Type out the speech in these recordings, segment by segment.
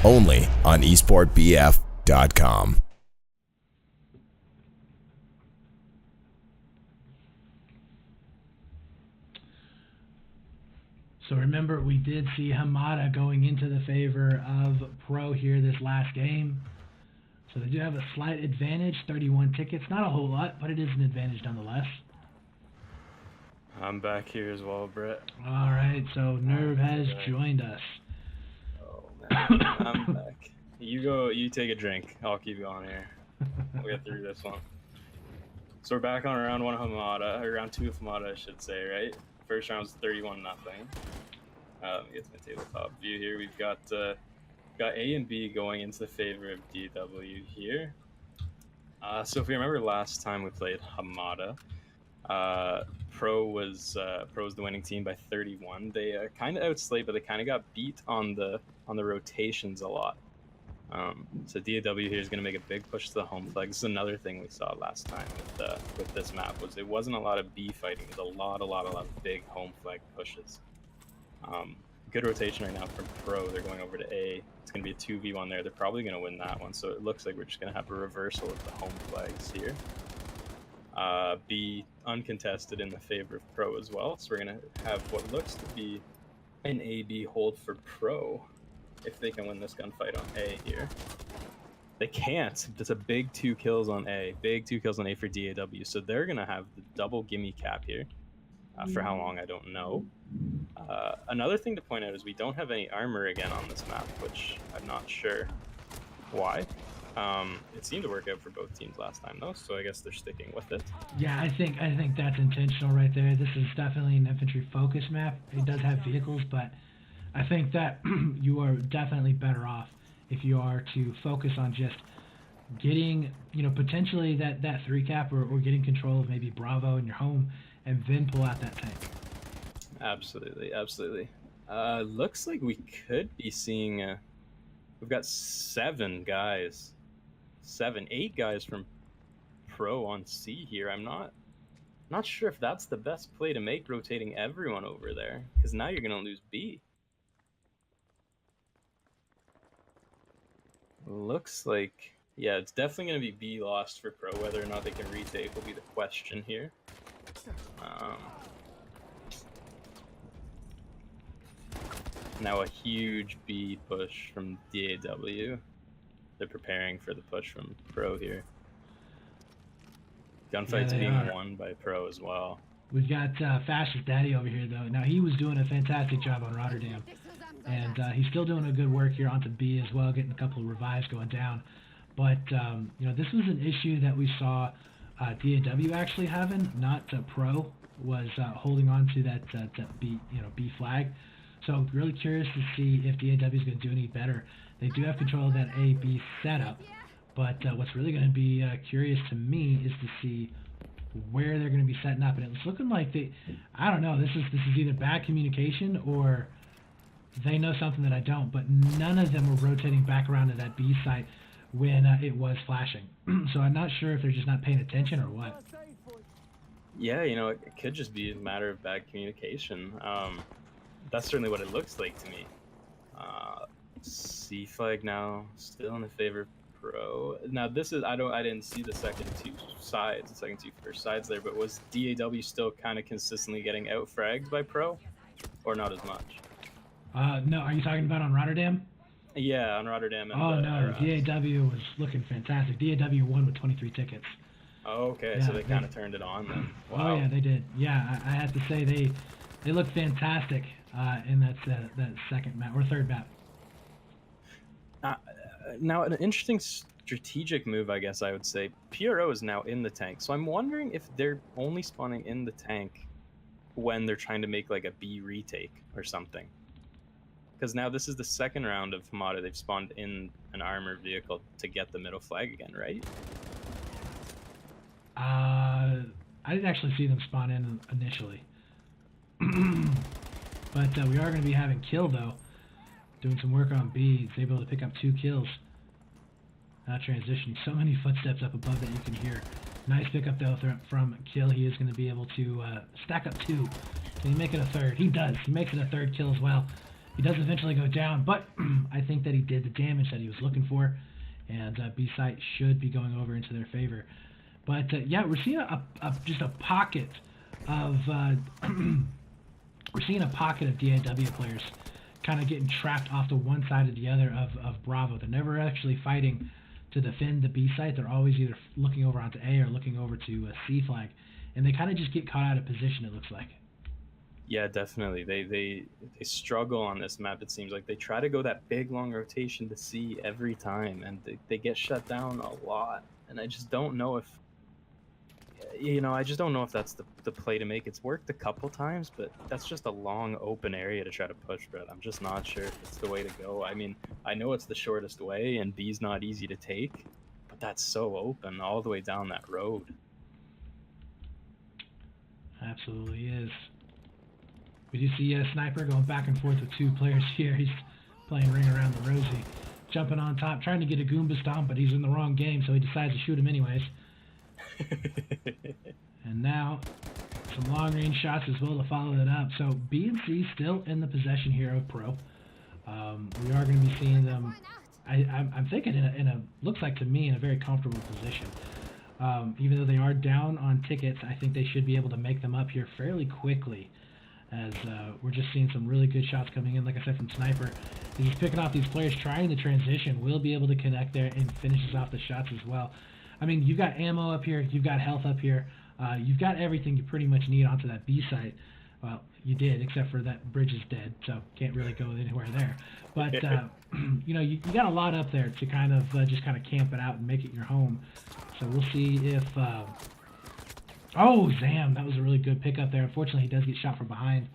only on esportbf.com. So remember, we did see Hamada going into the favor of Pr0w here this last game. So they do have a slight advantage, 31 tickets. Not a whole lot, but it is an advantage nonetheless. I'm back here as well, Brett. All right, so Nerve has joined us. Oh, man. I'm back. You take a drink. I'll keep going here. We'll get through this one. So we're back on round 1 of Hamada, or round 2 of Hamada, I should say, right? First round was 31-0. Let me get to my tabletop view here. We've got A and B going into the favor of DAW here. So if we remember last time we played Hamada, Pr0w was the winning team by 31. They kind of outslayed, but they kind of got beat on the rotations a lot. So DAW here is going to make a big push to the home flag. This is another thing we saw last time with this map, was it wasn't a lot of B fighting. It was a lot of big home flag pushes. Good rotation right now from Pr0w. They're going over to A. It's going to be a 2v1 there. They're probably going to win that one. So it looks like we're just going to have a reversal of the home flags here. B uncontested in the favor of Pr0w as well. So we're going to have what looks to be an A-B hold for Pr0w if they can win this gunfight on A here. They can't. It's a big 2 kills on A. Big 2 kills on A for DAW. So they're going to have the double gimme cap here. For how long, I don't know. Another thing to point out is we don't have any armor again on this map, which I'm not sure why. It seemed to work out for both teams last time, though, so I guess they're sticking with it. Yeah, I think that's intentional right there. This is definitely an infantry focus map. It does have vehicles, but I think that you are definitely better off if you are to focus on just getting, potentially that 3 cap or getting control of maybe Bravo in your home, and then pull out that tank. Absolutely, absolutely. Looks like we could be seeing we've got 8 guys from Pr0w on C here. I'm not sure if that's the best play to make, rotating everyone over there, because now you're gonna lose B. Looks like, yeah, it's definitely gonna be B lost for Pr0w. Whether or not they can retake will be the question here. Now a huge B push from DAW. They're preparing for the push from Pr0w here. Gunfight's being won by Pr0w as well. We've got Fastest Daddy over here, though. Now, he was doing a fantastic job on Rotterdam. And he's still doing a good work here onto B as well, getting a couple of revives going down. But, this was an issue that we saw DAW actually having, not Pr0w was holding on to that B, B flag. So really curious to see if DAW is going to do any better. They do have control of that A-B setup, but what's really going to be curious to me is to see where they're going to be setting up. And it's looking like I don't know, this is either bad communication or they know something that I don't, but none of them were rotating back around to that B site when it was flashing. So I'm not sure if they're just not paying attention or what. Yeah, it could just be a matter of bad communication. That's certainly what it looks like to me. C flag now still in the favor of Pr0w. Now this is I didn't see the second two first sides there, but was DAW still kind of consistently getting out fragged by Pr0w, or not as much? No, are you talking about on Rotterdam? Yeah, on Rotterdam. And no, DAW was looking fantastic. DAW won with 23 tickets. Oh, okay, yeah, so they kind of turned it on then. Wow. Oh yeah, they did. Yeah, I have to say they looked fantastic in that second map or third map. Now, an interesting strategic move, I guess I would say. Pr0w is now in the tank, so I'm wondering if they're only spawning in the tank when they're trying to make like a B retake or something. Because now this is the second round of Hamada. They've spawned in an armored vehicle to get the middle flag again, right? I didn't actually see them spawn in initially. But we are going to be having Kill, though. Doing some work on B. He's able to pick up 2 kills. Now transitioning. So many footsteps up above that you can hear. Nice pickup, though, from Kill. He is going to be able to stack up 2. Can he make it a third? He does. He makes it a third kill as well. he does eventually go down, but I think that he did the damage that he was looking for, and B-site should be going over into their favor. But yeah, we're seeing just a pocket of we're seeing a pocket of DAW players kind of getting trapped off to one side or the other of Bravo. They're never actually fighting to defend the B site. They're always either looking over onto A or looking over to C flag, and they kind of just get caught out of position, it looks like. Yeah, definitely. They struggle on this map. It seems like they try to go that big long rotation to C every time, and they get shut down a lot. And I just don't know if, I just don't know if that's the play to make. It's worked a couple times, but that's just a long open area to try to push, Brett. I'm just not sure if it's the way to go. I mean, I know it's the shortest way, and B's not easy to take, but that's so open all the way down that road. Absolutely is. We do see a Sniper going back and forth with two players here. He's playing Ring Around the Rosie. Jumping on top, trying to get a Goomba Stomp, but he's in the wrong game, so he decides to shoot him anyways. And now, some long-range shots as well to follow that up. So B and C still in the possession here of Pro. We are going to be seeing them, I'm thinking, in a looks like to me, in a very comfortable position. Even though they are down on tickets, I think they should be able to make them up here fairly quickly, as we're just seeing some really good shots coming in, like I said, from Sniper. He's picking off these players, trying to transition, will be able to connect there, and finishes off the shots as well. I mean, you've got ammo up here, you've got health up here, you've got everything you pretty much need onto that B site. Well, you did, except for that bridge is dead, so can't really go anywhere there. But, you got a lot up there to kind of just kind of camp it out and make it your home. So we'll see if... Oh, Zam, that was a really good pickup there. Unfortunately, he does get shot from behind.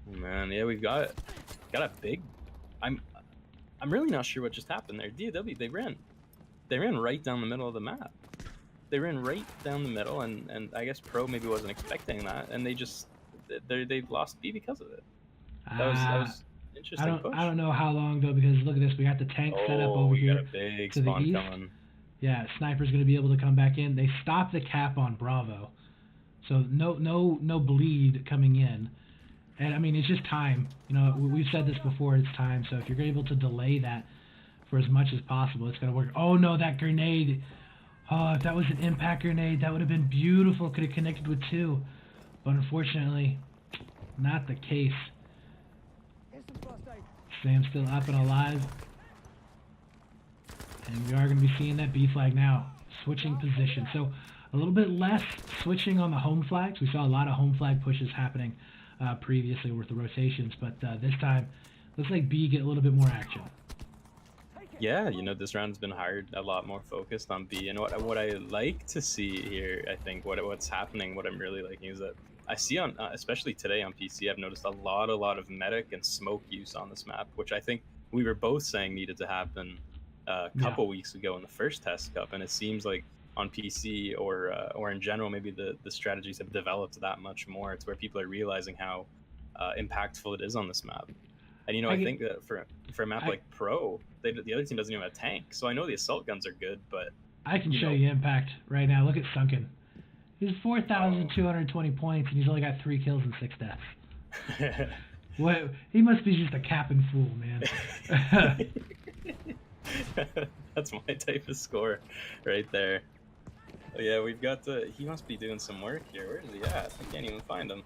Man, yeah, we've got a big... I'm really not sure what just happened there. DAW, they ran right down the middle of the map. They ran right down the middle, and I guess Pro maybe wasn't expecting that, and they lost B because of it. That was interesting push. I don't know how long though, because look at this. We got the tank set up over here. Got a big spawn coming. Yeah, Sniper's going to be able to come back in. They stopped the cap on Bravo, so no bleed coming in. And I mean, it's just time. We've said this before. It's time. So if you're able to delay that for as much as possible, it's going to work. Oh no, that grenade! Oh, if that was an impact grenade, that would have been beautiful. Could have connected with two, but unfortunately, not the case. Sam's still up and alive. And we are going to be seeing that B flag now, switching position. So a little bit less switching on the home flags. We saw a lot of home flag pushes happening previously with the rotations, but this time, looks like B get a little bit more action. Yeah, this round's been hard, a lot more focused on B. And what I like to see here, I think, what's happening, what I'm really liking is that I see on, especially today on PC, I've noticed a lot of medic and smoke use on this map, which I think we were both saying needed to happen a couple weeks ago in the first test cup, and it seems like on PC or in general, maybe the strategies have developed that much more. It's where people are realizing how impactful it is on this map. And I think that for a map like Pro, the other team doesn't even have a tank, so I know the assault guns are good, but I can show you impact right now. Look at Sunken. He's 4,220 points, and he's only got 3 kills and 6 deaths. What? He must be just a capping fool, man. That's my type of score right there. Oh, yeah, we've got he must be doing some work here. Where is he at? I can't even find him.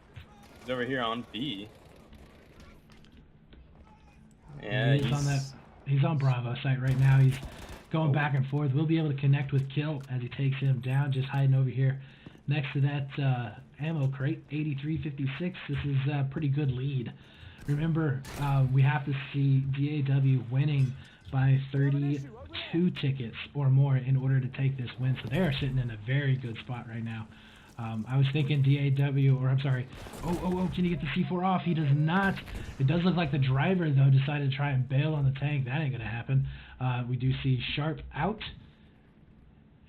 He's over here on B. Yeah, he's on Bravo site right now. He's going back and forth. We'll be able to connect with Kill as he takes him down, just hiding over here next to that ammo crate, 8356. This is a pretty good lead. Remember, we have to see DAW winning by 32 tickets or more in order to take this win. So they are sitting in a very good spot right now. I was thinking DAW, or I'm sorry, oh, can you get the C4 off? He does not. It does look like the driver, though, decided to try and bail on the tank. That ain't going to happen. We do see Sharp out,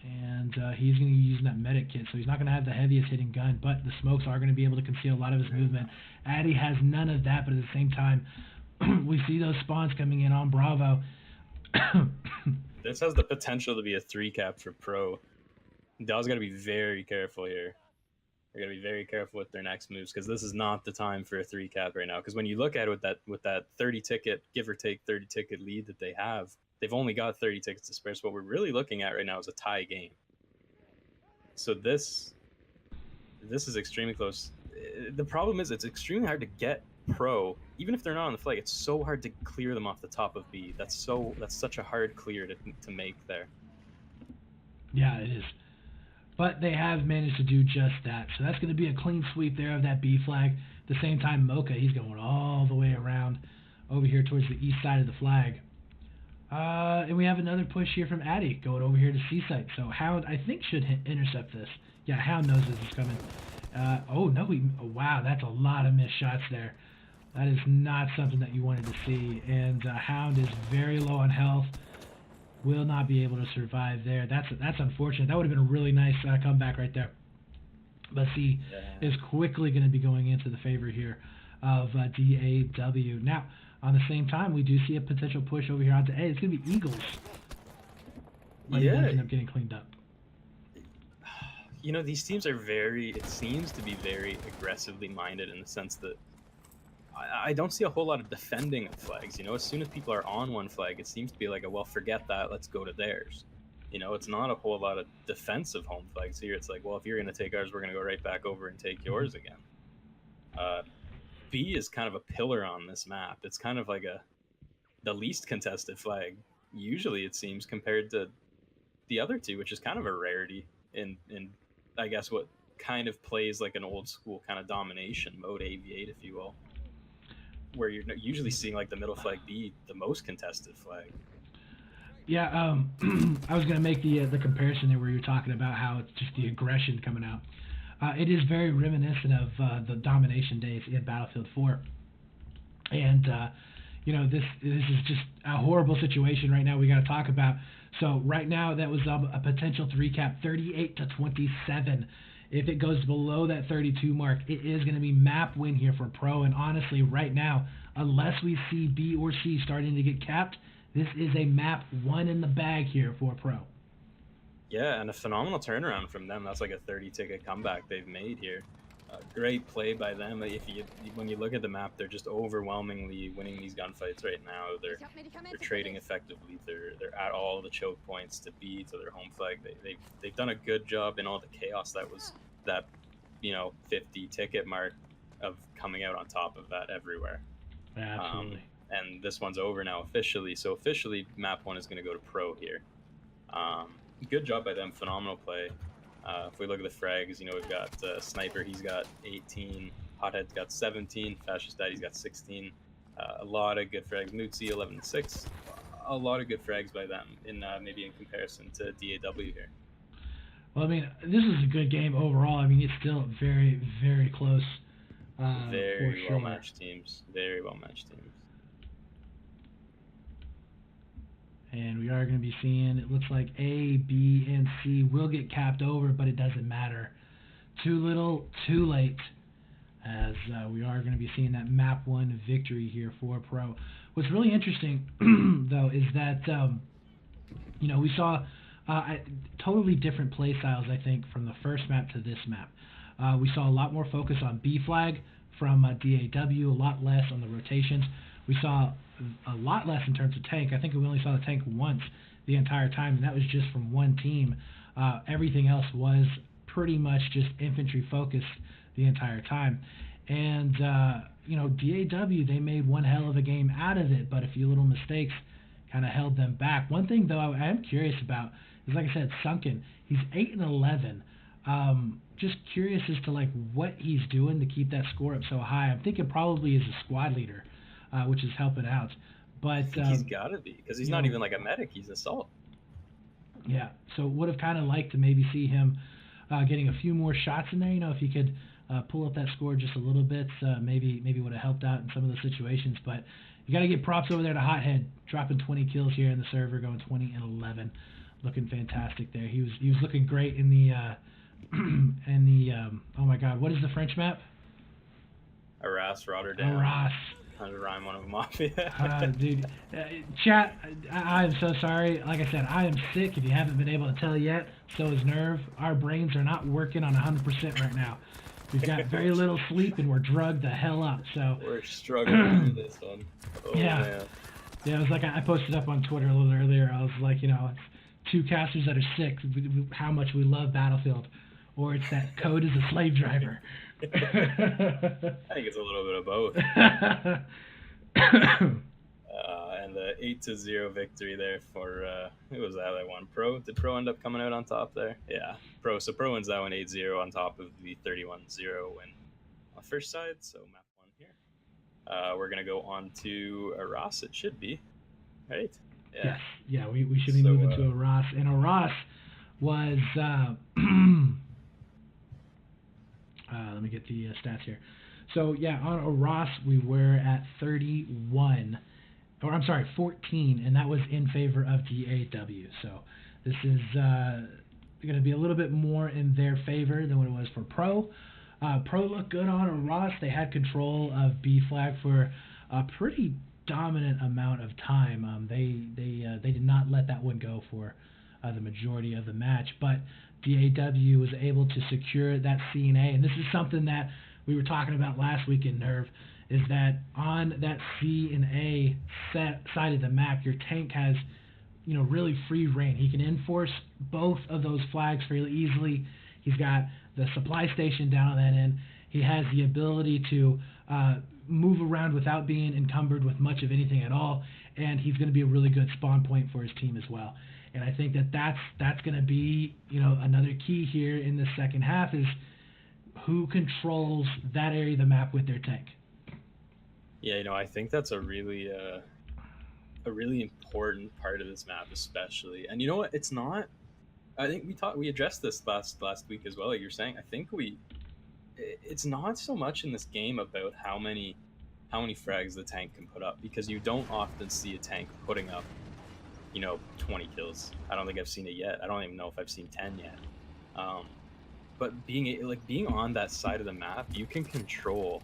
and he's going to be using that medic kit, so he's not going to have the heaviest hitting gun, but the smokes are going to be able to conceal a lot of his movement. Addy has none of that, but at the same time, we see those spawns coming in on Bravo. This has the potential to be a 3 cap for Pro. DAW's got to be very careful here. They're gonna be very careful with their next moves because this is not the time for a 3-cap right now. Because when you look at it with that 30 ticket, give or take 30 ticket lead that they have, they've only got 30 tickets to spare. So what we're really looking at right now is a tie game. So this is extremely close. The problem is it's extremely hard to get Pr0w, even if they're not on the flag. It's so hard to clear them off the top of B. That's such a hard clear to make there. Yeah, it is. But they have managed to do just that. So that's going to be a clean sweep there of that B flag. At the same time, Mocha, he's going all the way around over here towards the east side of the flag. And we have another push here from Addy going over here to C-Site. So Hound, I think, should intercept this. Yeah, Hound knows this is coming. Oh, no. Wow, that's a lot of missed shots there. That is not something that you wanted to see. And Hound is very low on health. Will not be able to survive there. That's unfortunate. That would have been a really nice comeback right there. But C is quickly going to be going into the favor here of DAW. Now, on the same time, we do see a potential push over here onto A. It's going to be Eagles. But he does end up getting cleaned up. You know, these teams are it seems to be very aggressively minded in the sense that I don't see a whole lot of defending of flags. You know, as soon as people are on one flag, it seems to be like, well, forget that, let's go to theirs. You know, it's not a whole lot of defensive home flags here. It's like, well, if you're going to take ours, we're going to go right back over and take yours again. B is kind of a pillar on this map. It's kind of like the least contested flag, usually it seems, compared to the other two, which is kind of a rarity in I guess, what kind of plays like an old school kind of domination mode, AV8, if you will, where you're usually seeing like the middle flag be the most contested flag. Yeah, I was going to make the comparison there where you're talking about how it's just the aggression coming out. It is very reminiscent of the domination days in Battlefield 4. And, you know, this is just a horrible situation right now we got to talk about. So right now that was a potential 3-cap, 38-27. If it goes below that 32 mark, it is going to be map win here for Pr0w. And honestly, right now, unless we see B or C starting to get capped, this is a map one in the bag here for Pr0w. Yeah, and a phenomenal turnaround from them. That's like a 30-ticket comeback they've made here. Great play by them. When you look at the map, they're just overwhelmingly winning these gunfights right now. They're trading effectively. They're at all the choke points to B to their home flag. They've done a good job in all the chaos that was that 50-ticket mark of coming out on top of that everywhere. Absolutely. And this one's over now officially. So officially, map one is going to go to Pr0w here. Good job by them. Phenomenal play. If we look at the frags, we've got Sniper, he's got 18, Hothead's got 17, Fascist Daddy's got 16. A lot of good frags. Mootsie 11-6. A lot of good frags by them maybe in comparison to DAW here. Well, I mean, this is a good game overall. I mean, it's still very, very close. Very well-matched teams. Very well-matched teams. And we are going to be seeing, it looks like A, B, and C will get capped over, but it doesn't matter. Too little, too late, as we are going to be seeing that map one victory here for Pr0w. What's really interesting, though, is that, we saw totally different play styles, I think, from the first map to this map. We saw a lot more focus on B flag from DAW, a lot less on the rotations. We saw a lot less in terms of tank. I think we only saw the tank once the entire time, and that was just from one team. Everything else was pretty much just infantry focused the entire time. And, DAW, they made one hell of a game out of it, but a few little mistakes kind of held them back. One thing, though, I am curious about is, like I said, Sunken. He's 8-11. Just curious as to, what he's doing to keep that score up so high. I'm thinking probably as a squad leader. Which is helping out. But he's got to be, because he's not even like a medic, he's assault. Yeah, so would have kind of liked to maybe see him getting a few more shots in there. If he could pull up that score just a little bit, maybe would have helped out in some of those situations. But you got to get props over there to Hothead, dropping 20 kills here in the server, going 20-11, looking fantastic there. He was looking great in the oh my God, what is the French map? Arras, Rotterdam. Arras. Trying to rhyme one of them off. Dude, chat, I'm so sorry. Like I said, I am sick. If you haven't been able to tell yet, so is Nerve. Our brains are not working on 100% right now. We've got very little sleep, and we're drugged the hell up. So we're struggling through this one. Oh, yeah. Man. Yeah, it was like I posted up on Twitter a little earlier. I was like, you know, it's two casters that are sick. How much we love Battlefield, or it's that code is a slave driver. I think it's a little bit of both. And the 8-0 victory there for who was that? That one Pr0w. Did Pr0w end up coming out on top there? Yeah, Pr0w. So Pr0w wins that one 8-0 on top of the 31-0 win on first side. So map one here. We're gonna go on to a Ross. It should be, right? Yeah. Yes. Yeah, we should be moving to a Ross, and a Ross was. Let me get the stats here. So yeah, on a Ross we were at 31, or I'm sorry, 14, and that was in favor of DAW. So this is going to be a little bit more in their favor than what it was for Pr0w. Pr0w looked good on a Ross. They had control of B flag for a pretty dominant amount of time. They did not let that one go for the majority of the match, but DAW was able to secure that C and A, and this is something that we were talking about last week in Nerve, is that on that C and A side of the map, your tank has, you know, really free reign. He can enforce both of those flags fairly easily. He's got the supply station down on that end. He has the ability to move around without being encumbered with much of anything at all, and he's going to be a really good spawn point for his team as well. And I think that that's going to be, you know, another key here in the second half is who controls that area of the map with their tank. Yeah, you know, I think that's a really important part of this map, especially. And you know what? It's not. I think we addressed this last week as well. Like you're saying, I think it's not so much in this game about how many frags the tank can put up, because you don't often see a tank putting up, you know, 20 kills. I don't think I've seen it yet. I don't even know if I've seen 10 yet. But being on that side of the map, you can control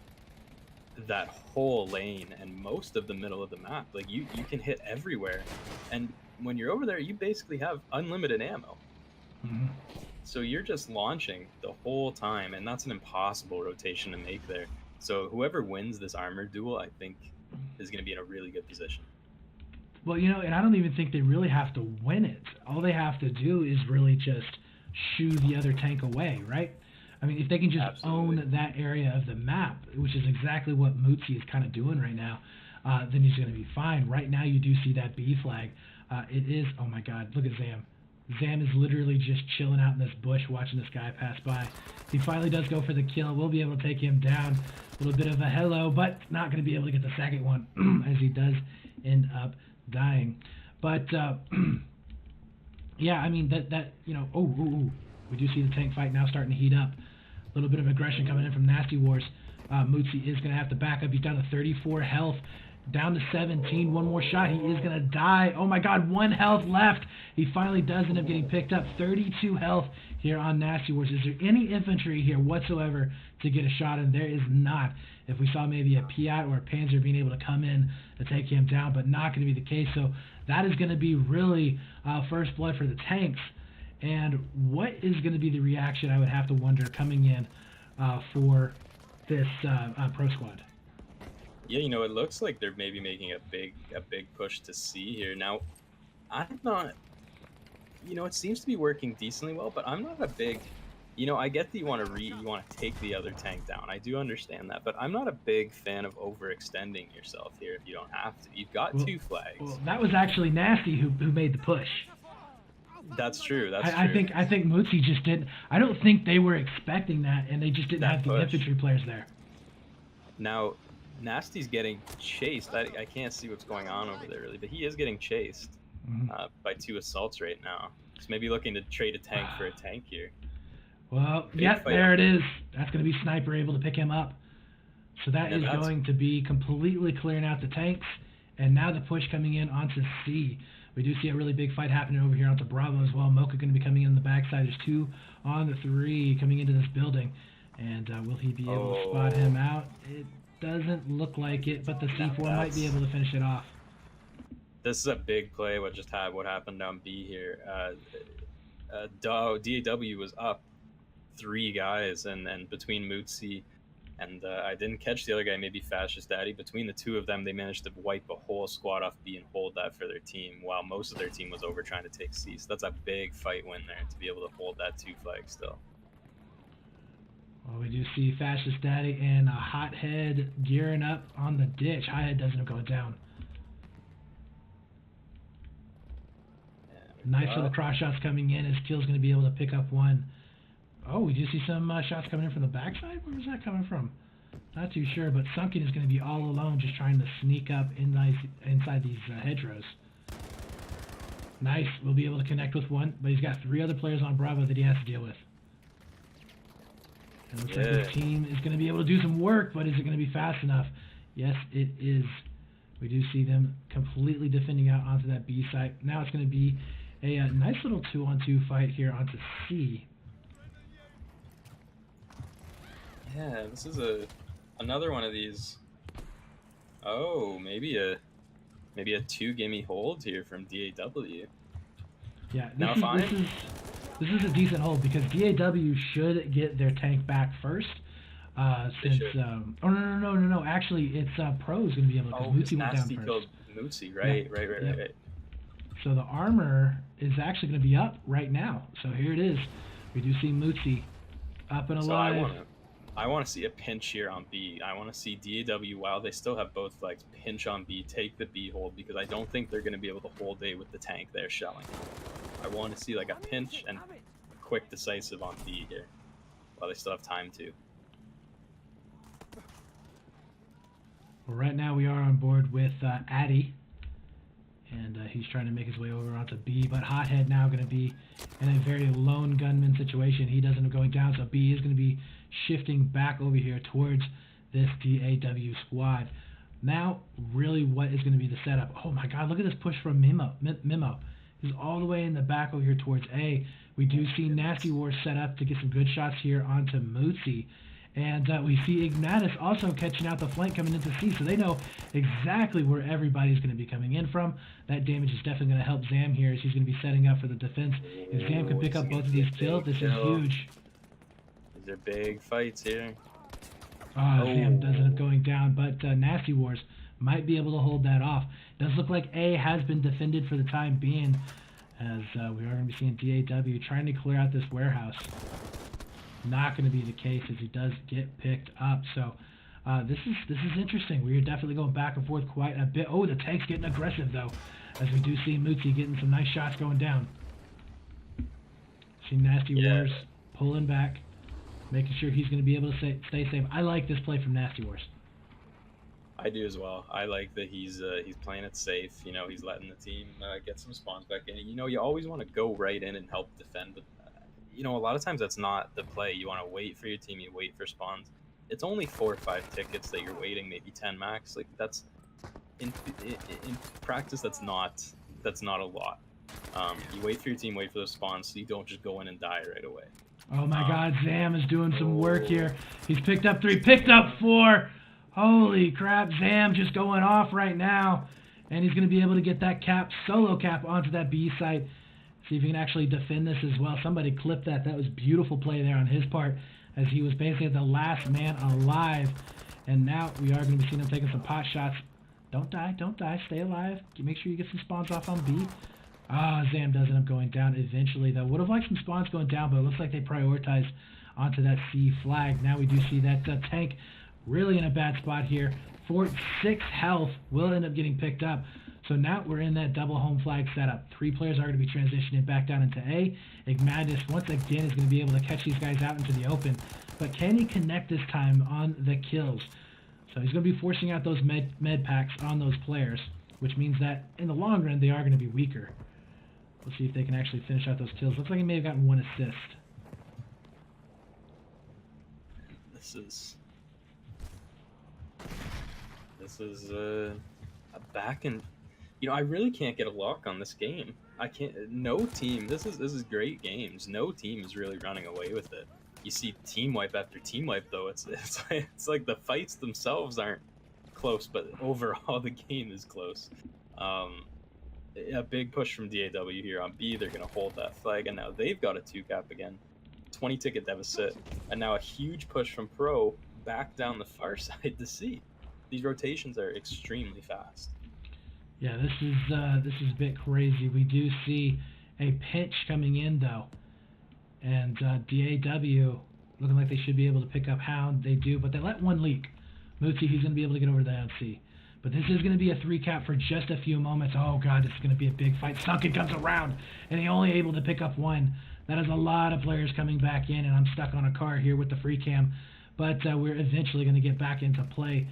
that whole lane and most of the middle of the map. Like you can hit everywhere, and when you're over there, you basically have unlimited ammo. Mm-hmm. So you're just launching the whole time, and that's an impossible rotation to make there. So whoever wins this armor duel, I think, is going to be in a really good position. Well, you know, and I don't even think they really have to win it. All they have to do is really just shoo the other tank away, right? I mean, if they can just Absolutely. own that area of the map, which is exactly what Mootsie is kind of doing right now, then he's going to be fine. Right now, you do see that B flag. It is, oh my God, look at Zam. Zam is literally just chilling out in this bush watching this guy pass by. He finally does go for the kill. We'll be able to take him down. A little bit of a hello, but not going to be able to get the second one as he does end up dying. But yeah, I mean that you know, we do see the tank fight now starting to heat up. A little bit of aggression coming in from Nasty Wars. Mootsie is going to have to back up. He's down to 34 health, down to 17. One more shot, he is going to die. Oh my God, 1 health left. He finally does end up getting picked up. 32 health here on Nasty Wars. Is there any infantry here whatsoever to get a shot in? There is not. If we saw maybe a Pr0w or a Panzer being able to come in to take him down, but not going to be the case. So that is going to be really first blood for the tanks. And what is going to be the reaction, I would have to wonder, coming in for this Pro Squad? Yeah, you know, it looks like they're maybe making a big push to C here. Now, I'm not, you know, it seems to be working decently well, but I'm not a big, you know, I get that you want to take the other tank down. I do understand that, but I'm not a big fan of overextending yourself here if you don't have to. You've got 2 flags. Well, that was actually Nasty who made the push. That's true. That's true. I think Mootsie just didn't. I don't think they were expecting that, and they just didn't have the infantry players there. Now, Nasty's getting chased. I can't see what's going on over there really, but he is getting chased by 2 assaults right now. So maybe looking to trade a tank for a tank here. Well, yes, there it is. That's going to be Sniper able to pick him up. So that is going to be completely clearing out the tanks, and now the push coming in onto C. We do see a really big fight happening over here onto Bravo as well. Mocha going to be coming in the backside. There's 2 on the 3 coming into this building. And will he be able to spot him out? It doesn't look like it, but the C4 might be able to finish it off. This is a big play. What happened down B here. DAW was up 3 guys, and between Mootsie and I didn't catch the other guy, maybe Fascist Daddy. Between the two of them, they managed to wipe a whole squad off B and hold that for their team, while most of their team was over trying to take C. So that's a big fight win there to be able to hold that 2 flag still. Well, we do see Fascist Daddy and Hothead gearing up on the ditch. Hothead doesn't go down. Nice little cross shots coming in. His kill's going to be able to pick up one. Oh, we do see some shots coming in from the backside. Where was that coming from? Not too sure, but Sunken is going to be all alone just trying to sneak up inside these hedgerows. Nice. We'll be able to connect with one, but he's got 3 other players on Bravo that he has to deal with. It looks like his team is going to be able to do some work, but is it going to be fast enough? Yes, it is. We do see them completely defending out onto that B site. Now it's going to be a nice little 2-on-2 fight here onto C. Yeah, this is another one of these. Oh, maybe a 2 gimme hold here from DAW. Yeah, this is a decent hold because DAW should get their tank back first. Since oh no, actually it's Pr0w is going to be able to, because Mootsie went down first. Killed Mootsie, right, yeah. right. So the armor is actually going to be up right now. So here it is. We do see Mootsie up and alive. So I want to see a pinch here on B. I want to see DAW, while they still have both flags, pinch on B, take the B hold, because I don't think they're going to be able to hold A with the tank they're shelling. I want to see like a pinch and quick decisive on B here, while they still have time to. Well, right now we are on board with Addy, and he's trying to make his way over onto B, but Hothead now going to be in a very lone gunman situation. He doesn't end up going down, so B is going to be shifting back over here towards this DAW squad. Now, really, what is going to be the setup? Oh my god, look at this push from Memo. He's all the way in the back over here towards A. We do see Nasty Wars set up to get some good shots here onto Mootsie. And we see Ignatus also catching out the flank coming into C, so they know exactly where everybody's going to be coming in from. That damage is definitely going to help Zam here, as he's going to be setting up for the defense. If Zam can pick up both of these kills, this is huge. These are big fights here. Zam does end up going down, but Nasty Wars might be able to hold that off. Does look like A has been defended for the time being, as we are going to be seeing DAW trying to clear out this warehouse. Not going to be the case, as he does get picked up. So this is interesting. We are definitely going back and forth quite a bit. Oh, the tank's getting aggressive though, as we do see Mootsie getting some nice shots going down. See Nasty Wars pulling back, making sure he's going to be able to stay safe. I like this play from Nasty Wars. I do as well. I like that he's playing it safe. You know, he's letting the team get some spawns back in. You know, you always want to go right in and help defend, but you know, a lot of times that's not the play. You want to wait for your team, you wait for spawns. It's only 4 or 5 tickets that you're waiting, maybe 10 max. Like that's in practice, that's not a lot. You wait for your team, wait for those spawns, so you don't just go in and die right away. Oh my god, Zam is doing some work here. He's picked up 3, picked up 4. Holy crap, Zam just going off right now. And he's going to be able to get that solo cap onto that B site. See if he can actually defend this as well. Somebody clipped that. That was beautiful play there on his part, as he was basically the last man alive. And now we are going to be seeing him taking some pot shots. Don't die, stay alive. Make sure you get some spawns off on B. Zam does end up going down eventually, though. Would have liked some spawns going down, but it looks like they prioritized onto that C flag. Now we do see that tank really in a bad spot here. 6 health will end up getting picked up. So now we're in that double home flag setup. 3 players are going to be transitioning back down into A. Ignatus, once again, is going to be able to catch these guys out into the open. But can he connect this time on the kills? So he's going to be forcing out those med packs on those players, which means that in the long run, they are going to be weaker. We'll see if they can actually finish out those kills. Looks like he may have gotten 1 assist. This is a back and... You know, I really can't get a lock on this game. I can't. No team. This is great games. No team is really running away with it. You see team wipe after team wipe, though. It's like the fights themselves aren't close, but overall the game is close. A big push from DAW here on B. They're gonna hold that flag, and now they've got a 2 cap again. 20 ticket deficit, and now a huge push from Pr0w back down the far side to C. These rotations are extremely fast. Yeah, this is a bit crazy. We do see a pinch coming in though, and DAW looking like they should be able to pick up Hound. They do, but they let one leak. Mootsie, he's going to be able to get over the C. But this is going to be a 3-cap for just a few moments. Oh god, this is going to be a big fight. Sunken comes around, and he only able to pick up one. That is a lot of players coming back in, and I'm stuck on a car here with the free cam. But we're eventually going to get back into play.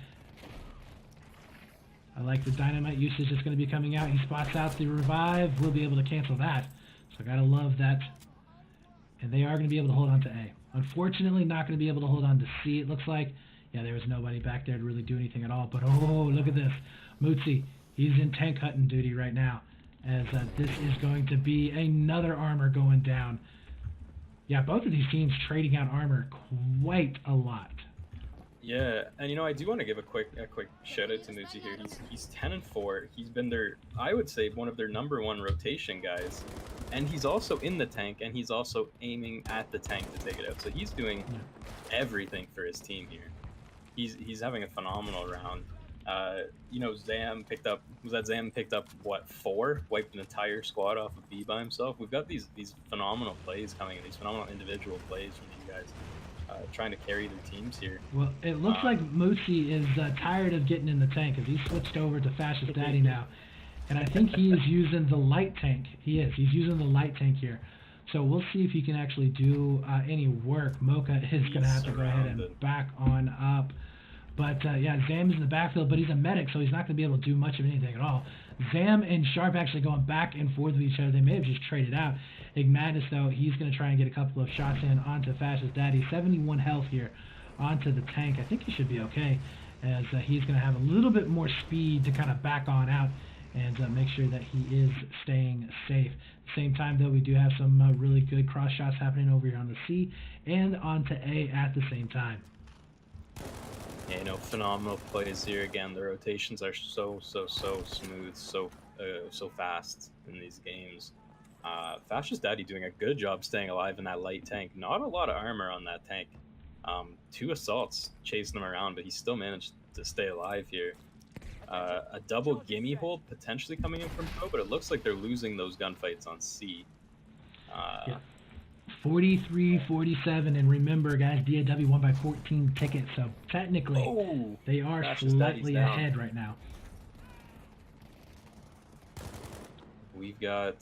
I like the dynamite usage that's going to be coming out. He spots out the revive. We'll be able to cancel that. So I got to love that. And they are going to be able to hold on to A. Unfortunately, not going to be able to hold on to C, it looks like. Yeah, there was nobody back there to really do anything at all. But oh, look at this. Mootsie, he's in tank hunting duty right now. As this is going to be another armor going down. Yeah, both of these teams trading out armor quite a lot. Yeah, and you know, I do want to give a quick shout out to Mootsie here. He's 10-4. He's been their, I would say, one of their #1 rotation guys, and he's also in the tank, and he's also aiming at the tank to take it out. So he's doing everything for his team here. He's having a phenomenal round. You know, Zam picked up what, 4? Wiped an entire squad off of B by himself. We've got these phenomenal plays coming in, these phenomenal individual plays from these guys. Trying to carry their teams here. Well, it looks like Mootsie is tired of getting in the tank, as he switched over to Fascist Daddy now. And I think he is using the light tank. He's using the light tank here. So we'll see if he can actually do any work. Mocha is going to have to go ahead and back on up. But yeah, Zam is in the backfield, but he's a medic, so he's not going to be able to do much of anything at all. Zam and Sharp actually going back and forth with each other. They may have just traded out. Ignatus, though, he's going to try and get a couple of shots in onto Fascist Daddy. 71 health here onto the tank. I think he should be okay, as he's going to have a little bit more speed to kind of back on out and make sure that he is staying safe. At the same time, though, we do have some really good cross shots happening over here on the C and onto A at the same time. Yeah, you know, phenomenal plays here. Again, the rotations are so smooth, so fast in these games. Fascist Daddy doing a good job staying alive in that light tank. Not a lot of armor on that tank. 2 assaults chasing him around, but he still managed to stay alive here. A double gimme hold potentially coming in from Pr0w, but it looks like they're losing those gunfights on C. Yeah. 43-47, and remember, guys, DAW won by 14 tickets, so technically they are slightly ahead right now. We've got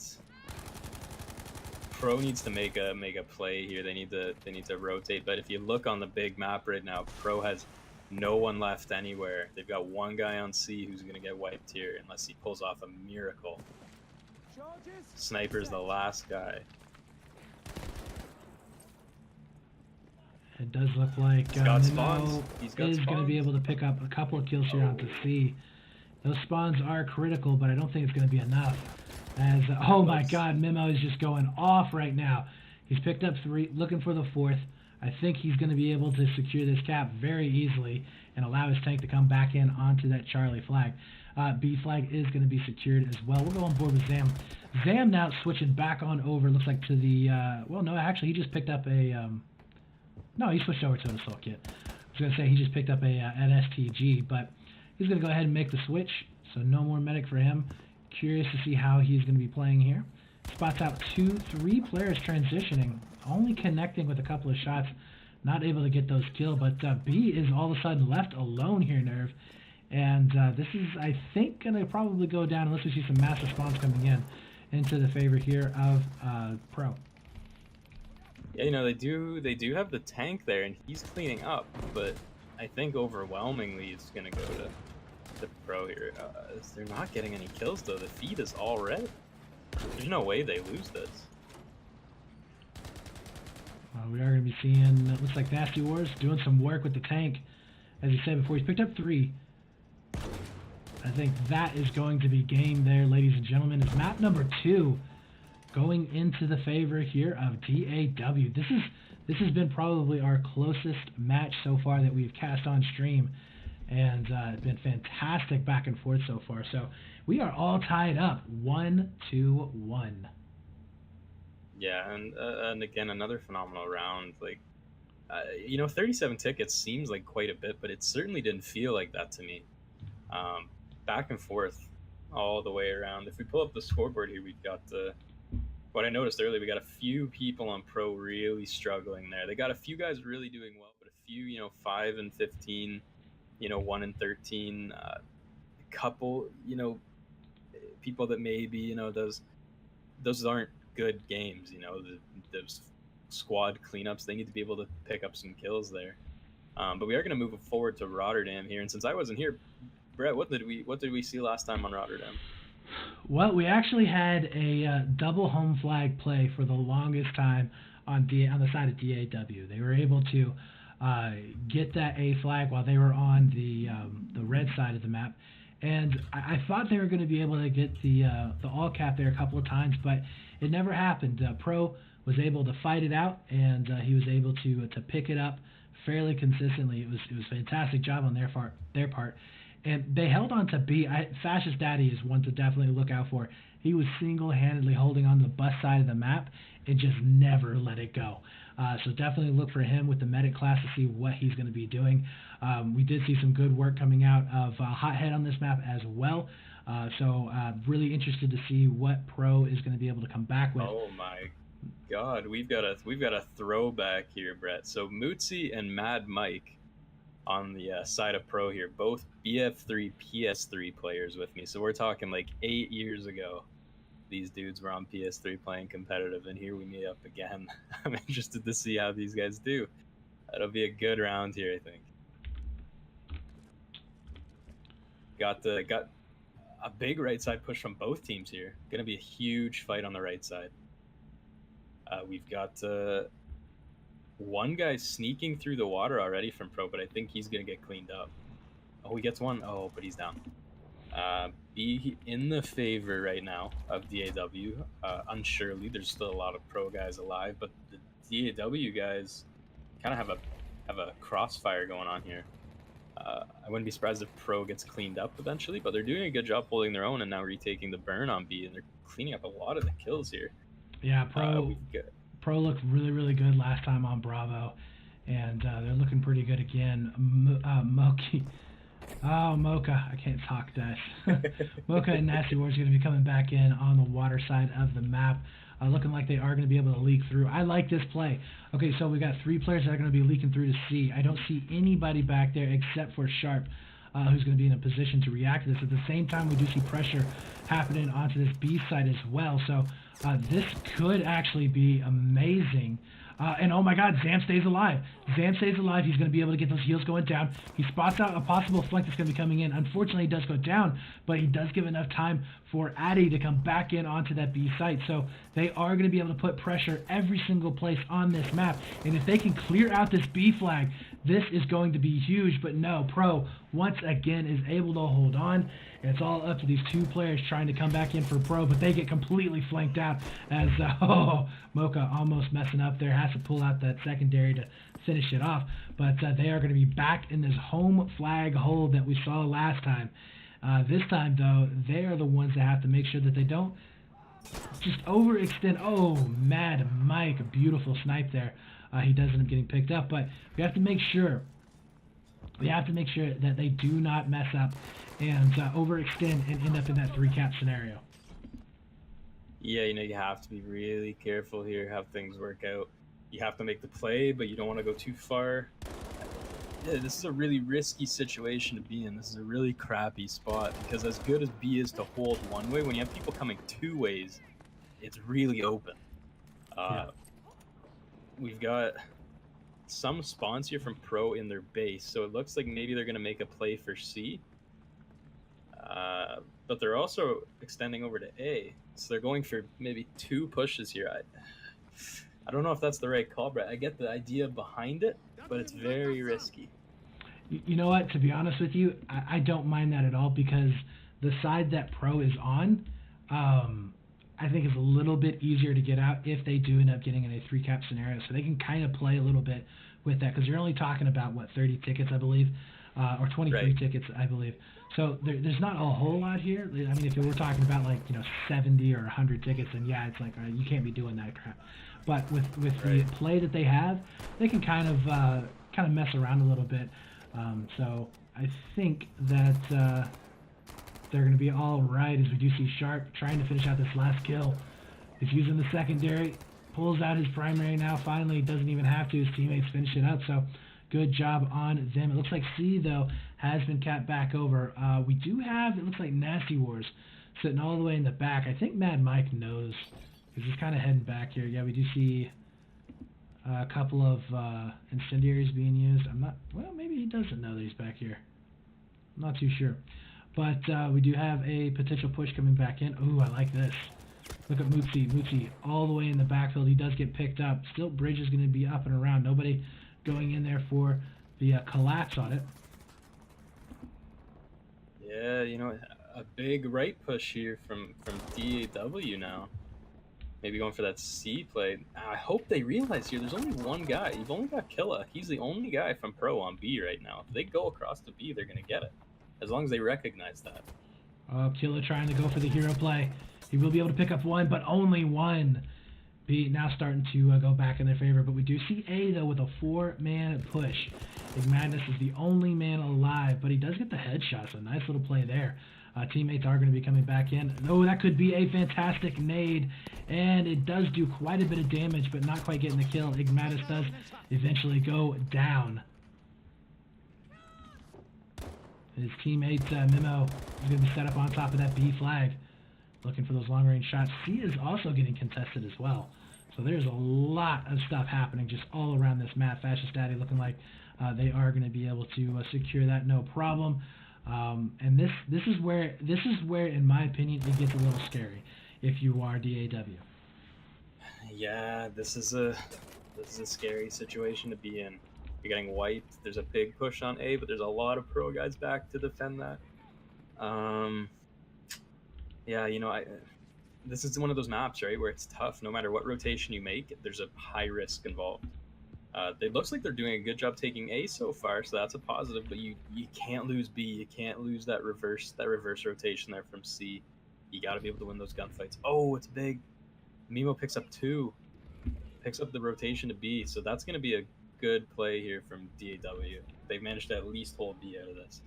Pr0w needs to make a play here. They need to rotate, but if you look on the big map right now, Pr0w has no one left anywhere. They've got one guy on C who's going to get wiped here unless he pulls off a miracle. Sniper's the last guy. It does look like Memo is going to be able to pick up a couple of kills here onto C. Those spawns are critical, but I don't think it's going to be enough. As oh my god, Memo is just going off right now. He's picked up 3, looking for the 4th. I think he's going to be able to secure this cap very easily and allow his tank to come back in onto that Charlie flag. B flag is going to be secured as well. We'll go on board with Zam. Zam now switching back on over, looks like to the, well, no, actually, he just picked up a, no, he switched over to an assault kit. I was going to say he just picked up an STG, but he's going to go ahead and make the switch, so no more medic for him. Curious to see how he's going to be playing here. Spots out 2-3 players transitioning, only connecting with a couple of shots, not able to get those kills, but B is all of a sudden left alone here, Nerve. And this is, I think, going to probably go down unless we see some massive spawns coming in into the favor here of Pr0w. Yeah, you know, they do have the tank there, and he's cleaning up, but I think overwhelmingly it's going to go to Pr0w here. They're not getting any kills, though. The feed is all red. There's no way they lose this. We are going to be seeing, it looks like Nasty Wars doing some work with the tank. As you said before, he's picked up 3. I think that is going to be game there, ladies and gentlemen. It's map number 2 going into the favor here of DAW. This has been probably our closest match so far that we've cast on stream. And it's been fantastic back and forth so far. So we are all tied up 1-1. Yeah, and again, another phenomenal round. Like, 37 tickets seems like quite a bit, but it certainly didn't feel like that to me. Um, Back and forth all the way around. If we pull up the scoreboard here, we've got what I noticed earlier. We got a few people on Pro really struggling there. They got a few guys really doing well, but a few, 5 and 15, 1 and 13. A couple, people that maybe, those aren't good games. Those squad cleanups. They need to be able to pick up some kills there. But we are going to move forward to Rotterdam here, and since I wasn't here, Brett, what did we see last time on Rotterdam? Well, we actually had a double home flag play for the longest time on the side of DAW. They were able to get that A flag while they were on the red side of the map, and I thought they were going to be able to get the all cap there a couple of times, but it never happened. Pro was able to fight it out, and he was able to pick it up fairly consistently. It was a fantastic job on their part. And they held on to B. Fascist Daddy is one to definitely look out for. He was single-handedly holding on to the bus side of the map and just never let it go. So definitely look for him with the medic class to see what he's going to be doing. We did see some good work coming out of Hothead on this map as well. So really interested to see what Pro is going to be able to come back with. Oh my God, we've got a throwback here, Brett. So Mootsie and Mad Mike on the side of Pro here, both BF3 PS3 players with me. So we're talking like 8 years ago. These dudes were on PS3 playing competitive, and here we meet up again. I'm interested to see how these guys do. That'll be a good round here, I think. Got a big right side push from both teams here. Gonna be a huge fight on the right side. We've got one guy sneaking through the water already from Pro, but I think he's going to get cleaned up. Oh, he gets one. Oh, but he's down. Be in the favor right now of DAW. Unsurely, there's still a lot of Pro guys alive, but the DAW guys kind of have a crossfire going on here. I wouldn't be surprised if Pro gets cleaned up eventually, but they're doing a good job holding their own and now retaking the burn on B, and they're cleaning up a lot of the kills here. Yeah, Pro looked really, really good last time on Bravo, and they're looking pretty good again. Moki. Oh, Mocha. I can't talk, Dash. Mocha and Nasty Wars are going to be coming back in on the water side of the map, looking like they are going to be able to leak through. I like this play. Okay, so we got 3 players that are going to be leaking through to C. I don't see anybody back there except for Sharp, who's going to be in a position to react to this. At the same time, we do see pressure happening onto this B side as well. So this could actually be amazing. And oh my God, Zam stays alive. Zam stays alive. He's going to be able to get those heals going down. He spots out a possible flank that's going to be coming in. Unfortunately, he does go down, but he does give enough time for Addy to come back in onto that B site. So they are going to be able to put pressure every single place on this map. And if they can clear out this B flag, this is going to be huge. But no, Pro, once again, is able to hold on. And it's all up to these 2 players trying to come back in for Pro, but they get completely flanked out as Mocha almost messing up there, has to pull out that secondary to finish it off. But they are going to be back in this home flag hold that we saw last time. This time, though, they are the ones that have to make sure that they don't just overextend. Oh, Mad Mike, a beautiful snipe there. He does end up getting picked up, but we have to make sure that they do not mess up and overextend and end up in that 3 cap scenario. Yeah, you have to be really careful here how things work out. You have to make the play, but you don't want to go too far. Yeah, this is a really risky situation to be in. This is a really crappy spot because as good as B is to hold one way, when you have people coming 2 ways, it's really open. Yeah. We've got some spawns here from Pro in their base, so it looks like maybe they're going to make a play for C. But they're also extending over to A, so they're going for maybe 2 pushes here. I don't know if that's the right call, Brett. I get the idea behind it, but it's very risky. You know what? To be honest with you, I don't mind that at all because the side that Pro is on, I think is a little bit easier to get out if they do end up getting in a 3 cap scenario. So they can kind of play a little bit with that because you're only talking about, 30 tickets, I believe. or 23 Right. tickets, I believe. So there's not a whole lot here. I mean, if we're talking about like 70 or 100 tickets, then yeah, it's like you can't be doing that crap. But with the Right. play that they have, they can kind of mess around a little bit. So I think that they're going to be all right as we do see Sharp trying to finish out this last kill. He's using the secondary, pulls out his primary now. Finally, doesn't even have to. His teammates finish it up. So good job on them. It looks like C, though, has been capped back over. We do have, it looks like Nasty Wars sitting all the way in the back. I think Mad Mike knows because he's kind of heading back here. Yeah, we do see a couple of incendiaries being used. Well, maybe he doesn't know that he's back here. I'm not too sure. But we do have a potential push coming back in. Ooh, I like this. Look at Mootsie all the way in the backfield. He does get picked up. Still, Bridge is going to be up and around. Nobody going in there for the collapse on it. Yeah, a big right push here from DAW now. Maybe going for that C play. I hope they realize here there's only one guy. You've only got Killa. He's the only guy from Pro on B right now. If they go across to B, they're going to get it. As long as they recognize that. Oh, Killa trying to go for the hero play. He will be able to pick up one, but only one. B now starting to go back in their favor. But we do see A, though, with a 4-man push. Madness is the only man alive, but he does get the headshot, so nice little play there. Teammates are going to be coming back in. Oh, that could be a fantastic nade, and it does do quite a bit of damage, but not quite getting the kill. Igmatis does eventually go down. His teammate, Memo, is going to be set up on top of that B flag, looking for those long-range shots. C is also getting contested as well. So there's a lot of stuff happening just all around this map. Fascist Daddy looking like they are going to be able to secure that no problem. And this is where, in my opinion, it gets a little scary if you are DAW. Yeah, this is a scary situation to be in. You're getting wiped. There's a big push on A, but there's a lot of pro guys back to defend that. Yeah, this is one of those maps, right, where it's tough. No matter what rotation you make, there's a high risk involved. It looks like they're doing a good job taking A so far, so that's a positive. But you can't lose B. You can't lose that reverse rotation there from C. You got to be able to win those gunfights. Oh, it's big. Mimo picks up 2, picks up the rotation to B. So that's going to be a good play here from DAW. They've managed to at least hold B out of this.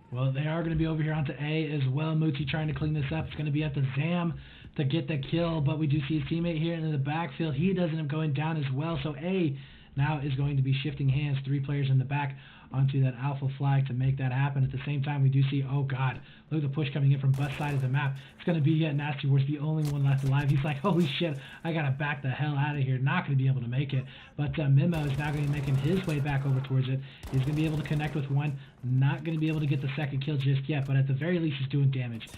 Well, they are going to be over here onto A as well. Mootsie trying to clean this up. It's going to be at the Zam to get the kill, but we do see his teammate here in the backfield. He does end up going down as well, so A now is going to be shifting hands, 3 players in the back onto that alpha flag to make that happen. At the same time, we do see, oh god, look at the push coming in from bus side of the map. It's going to be Nasty Wars, the only one left alive. He's like, holy shit, I got to back the hell out of here. Not going to be able to make it. But Memo is now going to be making his way back over towards it. He's going to be able to connect with one. Not going to be able to get the second kill just yet, but at the very least, he's doing damage.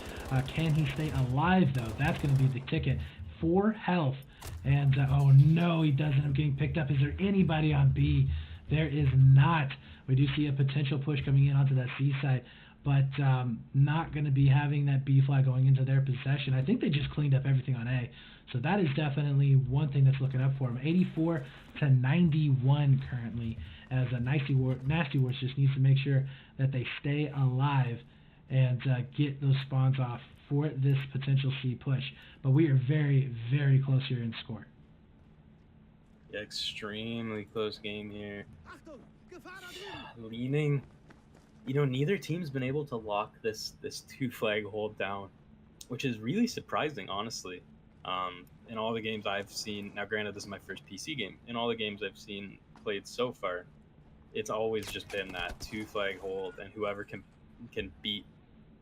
Can he stay alive, though? That's going to be the ticket. 4 health. And, oh no, he does end up getting picked up. Is there anybody on B? There is not. We do see a potential push coming in onto that C side, but not going to be having that B flag going into their possession. I think they just cleaned up everything on A. So that is definitely one thing that's looking up for them. 84 to 91 currently, as Nasty Wars just needs to make sure that they stay alive and get those spawns off for this potential C push. But we are very, very close here in score. Yeah, extremely close game here. Leaning, neither team's been able to lock this 2 flag hold down, which is really surprising, honestly. In all the games I've seen, now granted this is my first PC game, in all the games I've seen played so far, it's always just been that 2 flag hold, and whoever can beat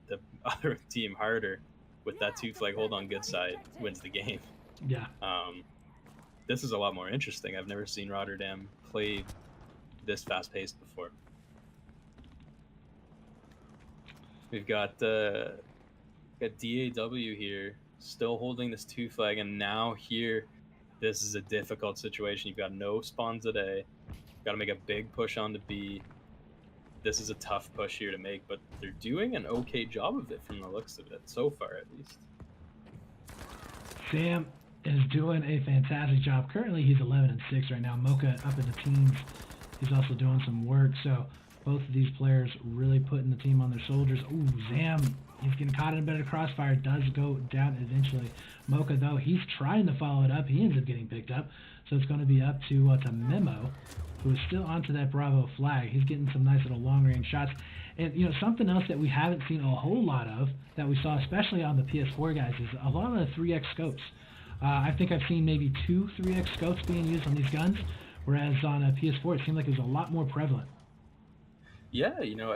the other team harder with that 2 flag hold on good side wins the game. Yeah. This is a lot more interesting. I've never seen Rotterdam play this fast-paced before. We've got DAW here, still holding this 2 flag, and now here, this is a difficult situation. You've got no spawns today. Got to make a big push on to B. This is a tough push here to make, but they're doing an okay job of it from the looks of it, so far at least. Sam is doing a fantastic job. Currently, he's 11-6 right now. Mocha up in the teens. He's also doing some work, so both of these players really putting the team on their shoulders. Ooh, Zam, he's getting caught in a bit of crossfire, does go down eventually. Mocha, though, he's trying to follow it up. He ends up getting picked up. So it's going to be up to Memo, who is still onto that Bravo flag. He's getting some nice little long-range shots. And, you know, something else that we haven't seen a whole lot of, that we saw especially on the PS4 guys, is a lot of the 3X scopes. I think I've seen maybe 2 3X scopes being used on these guns, whereas on a PS4 it seemed like it was a lot more prevalent. Yeah, you know,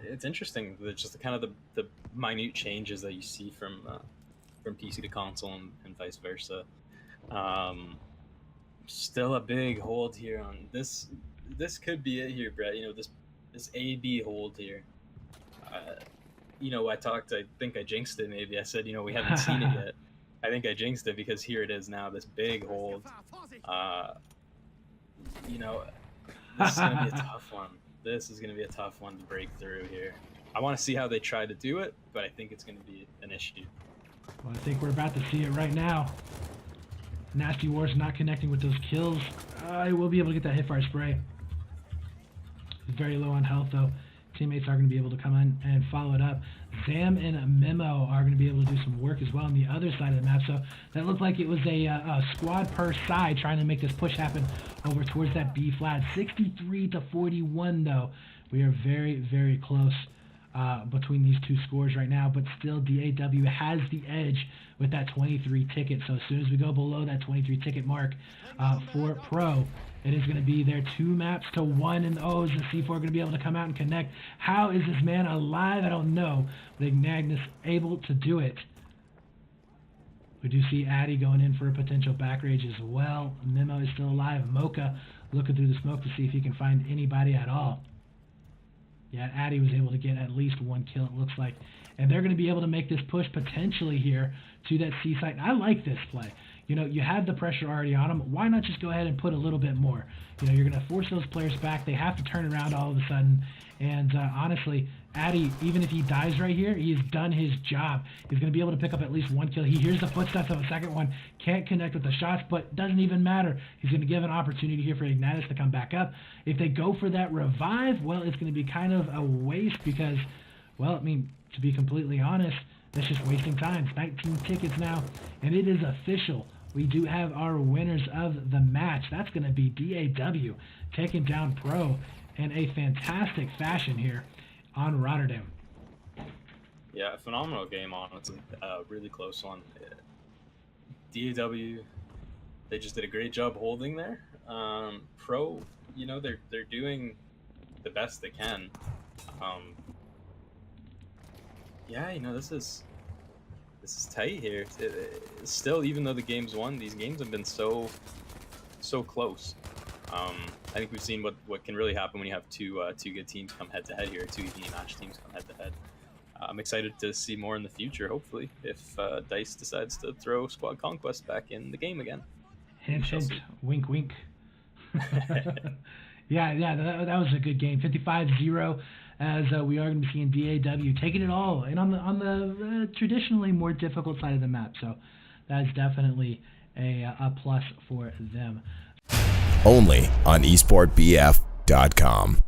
it's interesting. Just the minute changes that you see from PC to console and vice versa. Still a big hold here on this. This could be it here, Brett. You know, this A/B hold here. You know, I think I jinxed it. Maybe I said, you know, we haven't seen it yet. I think I jinxed it because here it is now. This big hold. You know, this is gonna be a tough one. This is gonna be a tough one to break through here. I want to see how they try to do it, but I think it's gonna be an issue. Well, I think we're about to see it right now. Nasty Wars not connecting with those kills. He will be able to get that hipfire spray. He's very low on health, though. Teammates are going to be able to come in and follow it up. Zam and Memo are going to be able to do some work as well on the other side of the map. So that looked like it was a squad per side trying to make this push happen over towards that B flat. 63-41, though. We are very, very close between these two scores right now, but still DAW has the edge with that 23 ticket. So as soon as we go below that 23 ticket mark for Pro, it is going to be their 2 maps to 1, and oh, is the C4 going to be able to come out and connect? How is this man alive? I don't know, but Ignagnus able to do it. We do see Addy going in for a potential back rage as well. Memo is still alive. Mocha looking through the smoke to see if he can find anybody at all. Yeah, Addy was able to get at least 1 kill, it looks like. And they're going to be able to make this push potentially here to that C site. I like this play. You know, you had the pressure already on them. Why not just go ahead and put a little bit more? You know, you're going to force those players back. They have to turn around all of a sudden. And honestly, Addy, even if he dies right here, he's done his job. He's going to be able to pick up at least 1 kill. He hears the footsteps of a second one. Can't connect with the shots, but doesn't even matter. He's going to give an opportunity here for Ignagnus to come back up. If they go for that revive, well, it's going to be kind of a waste because, well, I mean, to be completely honest, that's just wasting time. It's 19 tickets now, and it is official. We do have our winners of the match. That's going to be DAW taking down Pro in a fantastic fashion here on Rotterdam. Yeah, phenomenal game, honestly. Really close one. DAW, they just did a great job holding there. Pro, you know, they're doing the best they can. Yeah, you know, this is tight here. Still, even though the game's won, these games have been so close. I think we've seen what can really happen when you have two good teams come head to head here, 2 evenly matched teams come head to head. I'm excited to see more in the future, hopefully, if DICE decides to throw Squad Conquest back in the game again. Hint, hint, wink, wink. Yeah, that was a good game. 55-0, as we are going to be seeing DAW taking it all, and on the traditionally more difficult side of the map. So that is definitely a plus for them. Only on esportbf.com.